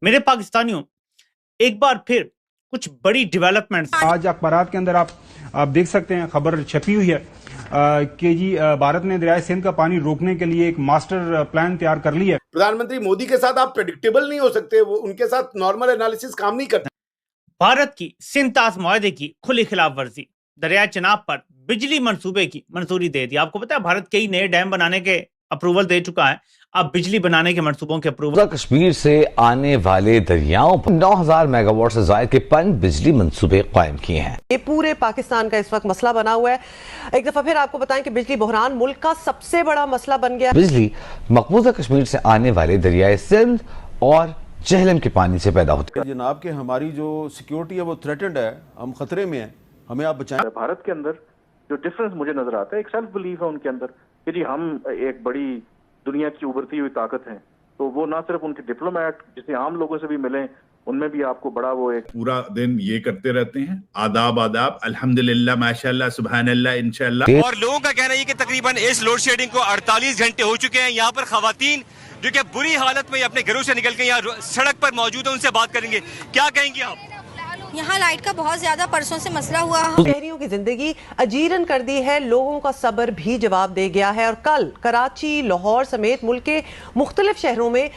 मेरे पाकिस्तानियों, एक बार फिर कुछ बड़ी डेवलपमेंट्स। आज अखबारात के अंदर आप देख सकते हैं, खबर छपी हुई है कि जी भारत ने दरियाए सिंध का पानी रोकने के लिए एक मास्टर प्लान तैयार कर लिया है। प्रधानमंत्री मोदी के साथ आप प्रेडिक्टेबल नहीं हो सकते, वो उनके साथ नॉर्मल एनालिसिस काम नहीं करता। भारत की सिंध-ताज मुआहदे की खुली खिलाफ वर्जी। दरियाए चिनाब पर बिजली मंसूबे की मंजूरी दे दी। आपको पता है भारत कई नए डैम बनाने के अप्रूवल दे चुका है, अब बिजली बनाने के मंसूबों के अप्रूवल। कश्मीर से आने वाले दरियाओं पर 9000 मेगावाट से ज्यादा के पन बिजली मंसूबे कायम किए हैं। ये पूरे पाकिस्तान का इस वक्त मसला बना हुआ है। एक दफा फिर आपको बताएं कि बिजली बहरान मुल्क का सबसे बड़ा मसला बन गया। बिजली मकबूजा कश्मीर से आने वाले दरियाए सिंध और जहलम के पानी से पैदा होती है। जनाब के हमारी जो सिक्योरिटी है वो थ्रेटेंड है, हम खतरे में हैं, हमें आप बचाएं। भारत के अंदर जो डिफरेंस मुझे नजर आता है, एक सेल्फ बिलीफ है उनके अंदर कि जी हम एक बड़ी दुनिया की उभरती हुई ताकत हैं। तो वो ना सिर्फ उनके डिप्लोमेट जिसे आम लोगों से भी मिले, उनमें भी आपको बड़ा वो एक पूरा दिन ये करते रहते हैं, आदाब आदाब, अल्हम्दुलिल्लाह, माशाअल्लाह, सुभानअल्लाह, इंशाअल्लाह। और लोगों का कहना है कि तकरीबन इस लोड शेडिंग को 48 घंटे हो चुके हैं। यहाँ पर खवातीन जो कि बुरी हालत में अपने घरों से निकल के यहाँ सड़क पर मौजूद है, उनसे बात करेंगे। क्या कहेंगे आप? यहाँ लाइट का बहुत ज्यादा परसों से मसला हुआ। शहरियों की जिंदगी अजीरन कर दी है, लोगों का सब्र भी जवाब दे गया है। और कल कराची, लाहौर समेत मुल्क के मुख्तलिफ शहरों में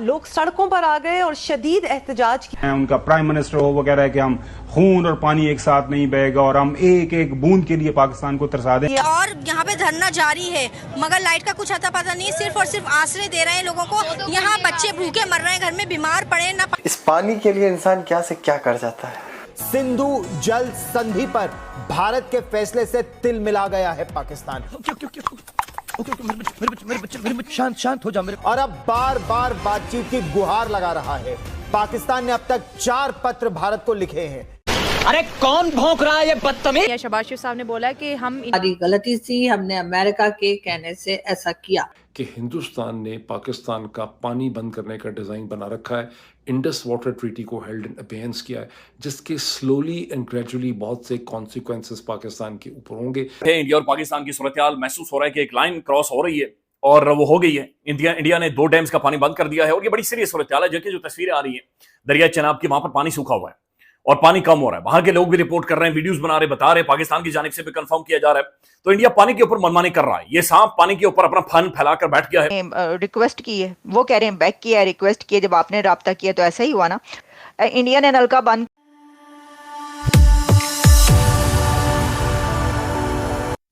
लोग सड़कों पर आ गए और शदीद एहतजाज किया। उनका प्राइम मिनिस्टर हो वो कह रहा है कि हम खून और पानी एक साथ नहीं बहेगा और हम एक एक बूंद के लिए पाकिस्तान को तरसा दें। और यहाँ पे धरना जारी है, मगर लाइट का कुछ अता पता नहीं, सिर्फ और सिर्फ आश्रय दे रहे हैं लोगों को। यहाँ बच्चे भूखे मर रहे हैं, घर में बीमार पड़े ना। इस पानी के लिए इंसान क्या से क्या कर जाता है। सिंधु जल संधि पर भारत के फैसले से तिल मिला गया है पाकिस्तान। शांत हो जा मेरे। और अब बार बार बातचीत की गुहार लगा रहा है। पाकिस्तान ने अब तक 4 पत्र भारत को लिखे हैं। अरे कौन भौंक रहा है ये बदतमीज? शहबाज शरीफ साहब ने बोला कि हमारी गलती थी, हमने अमेरिका के कहने से ऐसा किया कि हिंदुस्तान ने पाकिस्तान का पानी बंद करने का डिज़ाइन बना रखा है। इंडस वाटर ट्रीटी को हेल्ड इन अबेयंस किया है, जिसके स्लोली एंड ग्रेजुअली बहुत से कॉन्सिक्वेंसेस पाकिस्तान के ऊपर होंगे। इंडिया और पाकिस्तान की सूरत हाल महसूस हो रहा है कि एक लाइन क्रॉस हो रही है और वो हो गई है। इंडिया ने 2 डैम्स का पानी बंद कर दिया है और ये बड़ी सीरियस सूरत हाल है। जो तस्वीरें आ रही है दरिया चिनाब की, वहां पर पानी सूखा हुआ है और पानी कम हो रहा है। वहां के लोग भी रिपोर्ट कर रहे हैं, वीडियोस बना रहे, बता रहे, पाकिस्तान की जानिब से भी कंफर्म किया जा रहा है। तो इंडिया पानी के ऊपर मनमानी कर रहा है। ये सांप पानी के ऊपर अपना फन फैलाकर बैठ गया है। रिक्वेस्ट की है, वो कह रहे हैं बैक किया है, रिक्वेस्ट किया, जब आपने राब्ता किया तो ऐसा ही हुआ ना। इंडिया ने नलका बंद।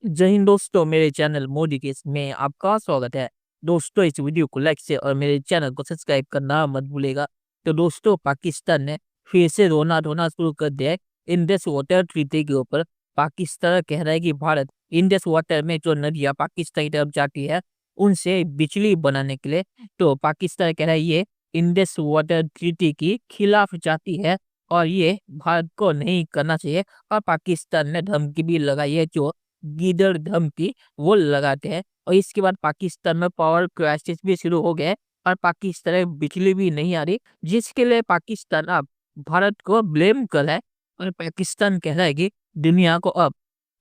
जय हिंद दोस्तों, मेरे चैनल मोदी केस में आपका स्वागत है। दोस्तों इस वीडियो को लाइक से और मेरे चैनल को सब्सक्राइब करना मत भूलेगा। तो दोस्तों पाकिस्तान ने फिर से रोना धोना शुरू कर दिया है इंडस वाटर ट्रीटी के ऊपर। पाकिस्तान कह रहा है कि भारत इंडस वाटर में जो नदियाँ पाकिस्तान की तरफ जाती है उनसे बिजली बनाने के लिए, तो पाकिस्तान कह रहा है ये इंडस वाटर ट्रीटी की खिलाफ जाती है और ये भारत को नहीं करना चाहिए। और पाकिस्तान ने धमकी भी लगाई है, जो गीदड़ धमकी वो लगाते हैं। और इसके बाद पाकिस्तान में पावर क्राइसिस भी शुरू हो गया और पाकिस्तान में बिजली भी नहीं आ रही, जिसके लिए पाकिस्तान अब भारत को ब्लेम कर रहा है। और पाकिस्तान कह रहा है कि दुनिया को अब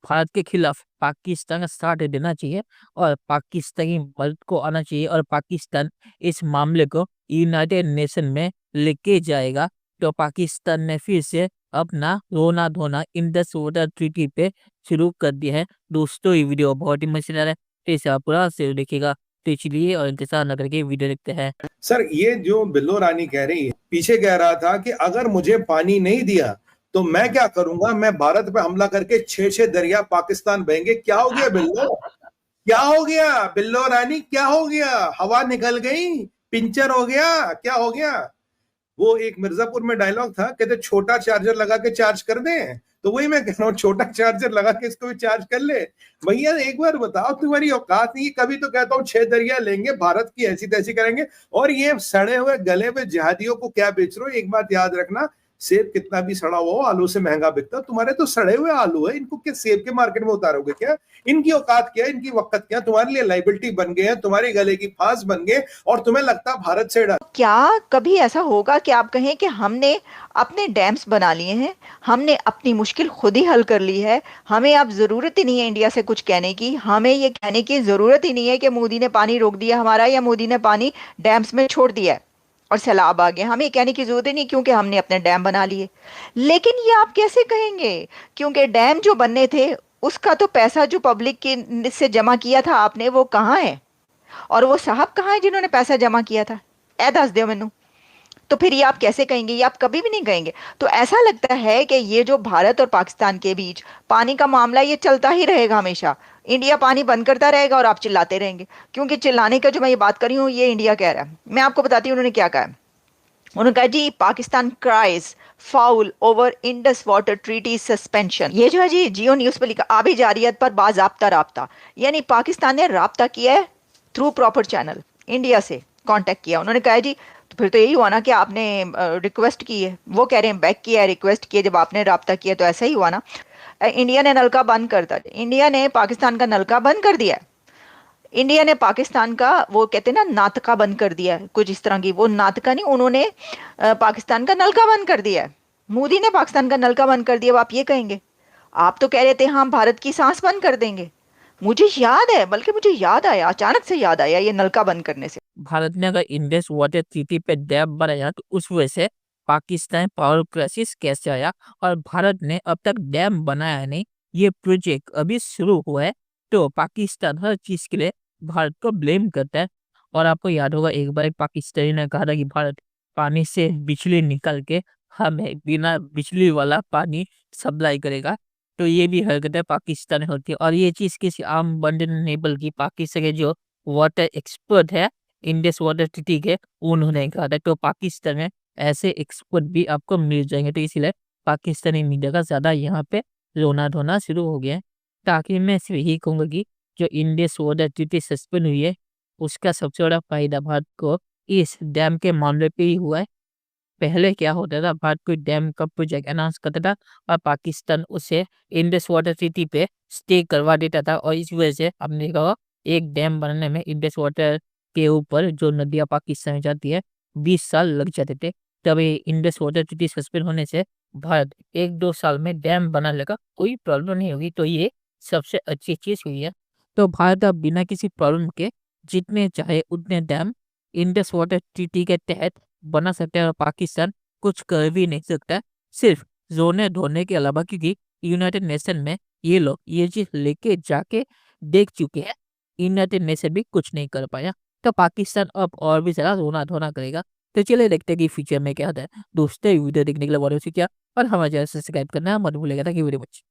भारत के खिलाफ पाकिस्तान का साथ देना चाहिए और पाकिस्तानी मदद को आना चाहिए और पाकिस्तान इस मामले को यूनाइटेड नेशन में लेके जाएगा। तो पाकिस्तान ने फिर से अपना रोना धोना इंडस वाटर ट्रीटी पे शुरू कर दिया है। दोस्तों ये वीडियो बहुत ही मजेदार है, तो इसे आप पूरा से देखिएगा। तो चलिए और इंतजार न करके वीडियो देखते हैं। सर ये जो बिल्लो रानी कह रही है, पीछे कह रहा था कि अगर मुझे पानी नहीं दिया तो मैं क्या करूंगा, मैं भारत पे हमला करके 6 दरिया पाकिस्तान बहेंगे। क्या हो गया बिल्लो, क्या हो गया बिल्लो रानी, क्या हो गया? हवा निकल गई, पिंचर हो गया, क्या हो गया? वो एक मिर्जापुर में डायलॉग था, कहते छोटा चार्जर लगा के चार्ज कर दें। तो वही मैं कह रहा हूँ, छोटा चार्जर लगा के इसको भी चार्ज कर ले। भैया एक बार बताओ, तुम्हारी औकात नहीं। कभी तो कहता हूँ 6 दरिया लेंगे, भारत की ऐसी तैसी करेंगे, और ये सड़े हुए गले हुए जिहादियों को क्या बेच रहे हो? एक बात याद रखना, सेब कितना भी सड़ा हुआ हो आलू से महंगा बिकता। तुम्हारे तो सड़े हुए आलू है, इनको क्या सेब के मार्केट में उतारोगे क्या? इनकी औकात क्या, इनकी वक्त क्या? तुम्हारे लिए लाइबिलिटी बन गए हैं, तुम्हारे गले की फांस बन गए, और तुम्हें लगता भारत से डर। क्या कभी ऐसा होगा कि आप कहें कि हमने अपने डैम्स बना लिए हैं, हमने अपनी मुश्किल खुद ही हल कर ली है, हमें अब जरूरत ही नहीं है इंडिया से कुछ कहने की, हमें ये कहने की जरूरत ही नहीं है कि मोदी ने पानी रोक दिया हमारा या मोदी ने पानी डैम्स में छोड़ दिया है। और सैलाब आ गया, हमें ये कहने की जरूरत ही नहीं क्योंकि हमने अपने डैम बना लिए। लेकिन ये आप कैसे कहेंगे, क्योंकि डैम जो बनने थे उसका तो पैसा जो पब्लिक के से जमा किया था आपने, वो कहाँ है? और वो साहब कहाँ है जिन्होंने पैसा जमा किया था? ए दस दो मैनू। तो फिर ये आप कैसे कहेंगे? ये आप कभी भी नहीं कहेंगे। तो ऐसा लगता है कि ये जो भारत और पाकिस्तान के बीच पानी का मामला, ये चलता ही रहेगा हमेशा। इंडिया पानी बंद करता रहेगा और आप चिल्लाते रहेंगे, क्योंकि चिल्लाने का जो मैं ये बात कर रही हूँ ये इंडिया कह रहा है। मैं आपको बताती हूँ उन्होंने क्या कहा है। उन्होंने कहा जी Pakistan cries foul over Indus water treaty suspension. ये जो है जी जियो न्यूज़ पर लिखा, आबी जारियत पर बाज़ाब्ता राब्ता, यानी पाकिस्तान ने राब्ता किया है थ्रू प्रॉपर चैनल, इंडिया से कांटेक्ट किया। उन्होंने कहा जी तो फिर तो यही हुआ ना कि आपने रिक्वेस्ट की है, वो कह रहे हैं बैक किया है, रिक्वेस्ट किया, जब आपने राब्ता किया तो ऐसा ही हुआ ना। इंडिया ने नलका बंद कर दिया, इंडिया ने पाकिस्तान का नलका बंद कर दिया है। इंडिया ने पाकिस्तान का वो कहते हैं ना नातका बंद कर दिया है, कुछ इस तरह की, वो नातका नहीं, उन्होंने पाकिस्तान का नलका बंद कर दिया है। मोदी ने पाकिस्तान का नलका बंद कर दिया। अब आप ये कहेंगे, आप तो कह रहे थे हम भारत की सांस बंद कर देंगे। मुझे याद है, बल्कि मुझे याद आया, अचानक से याद आया ये नलका बंद करने से। भारत ने अगर इंडस वाटर ट्रीटी पे डैम बनाया तो उस वजह से पाकिस्तान पावर क्राइसिस कैसे आया, और भारत ने अब तक डैम बनाया नहीं, ये प्रोजेक्ट अभी शुरू हुआ है। तो पाकिस्तान हर चीज के लिए भारत को ब्लेम करता है। और आपको याद होगा एक बार एक पाकिस्तानी ने कहा था कि भारत पानी से बिजली निकाल के हमें बिना बिजली वाला पानी सप्लाई करेगा। तो ये भी हरकतें पाकिस्तान में होती है, और ये चीज़ किसी आम बंदे ने नहीं बल्कि पाकिस्तान के जो वाटर एक्सपर्ट है इंडस वाटर ट्रीटी के, उन्होंने कहा था। तो पाकिस्तान में ऐसे एक्सपर्ट भी आपको मिल जाएंगे, तो इसीलिए पाकिस्तानी मीडिया का ज़्यादा यहाँ पे रोना धोना शुरू हो गया है। ताकि मैं सिर्फ यही कहूँगा कि जो इंडस वाटर ट्रीटी सस्पेंड हुई है उसका सबसे बड़ा फायदा भारत को इस डैम के मामले पे ही हुआ है। पहले क्या होता था, भारत कोई डैम का प्रोजेक्ट अनाउंस करता था और पाकिस्तान उसे इंडस वाटर ट्रीटी पे स्टे करवा देता था, और इस वजह से आपने देखा होगा एक डैम बनाने में इंडस वाटर के ऊपर जो नदियाँ पाकिस्तान में जाती है 20 साल लग जाते थे। तब ये इंडस वाटर ट्रीटी सस्पेंड होने से भारत 1-2 साल में डैम बना लेगा, कोई प्रॉब्लम नहीं होगी। तो ये सबसे अच्छी चीज़ हुई है। तो भारत अब बिना किसी प्रॉब्लम के जितने चाहे उतने डैम इंडस वाटर ट्रीटी के तहत बना सकते हैं, और पाकिस्तान कुछ कर भी नहीं सकता सिर्फ रोने धोने के अलावा, क्योंकि यूनाइटेड नेशन में ये लोग ये चीज लेके जाके देख चुके हैं, यूनाइटेड नेशन भी कुछ नहीं कर पाया। तो पाकिस्तान अब और भी ज़्यादा रोना धोना करेगा। तो चलिए देखते हैं कि फ्यूचर में क्या होता है। दोस्तों वीडियो देखने के लिए बहुत शुक्रिया, और हमारे चैनल सब्सक्राइब करना मत भूलिएगा। Thank you very much.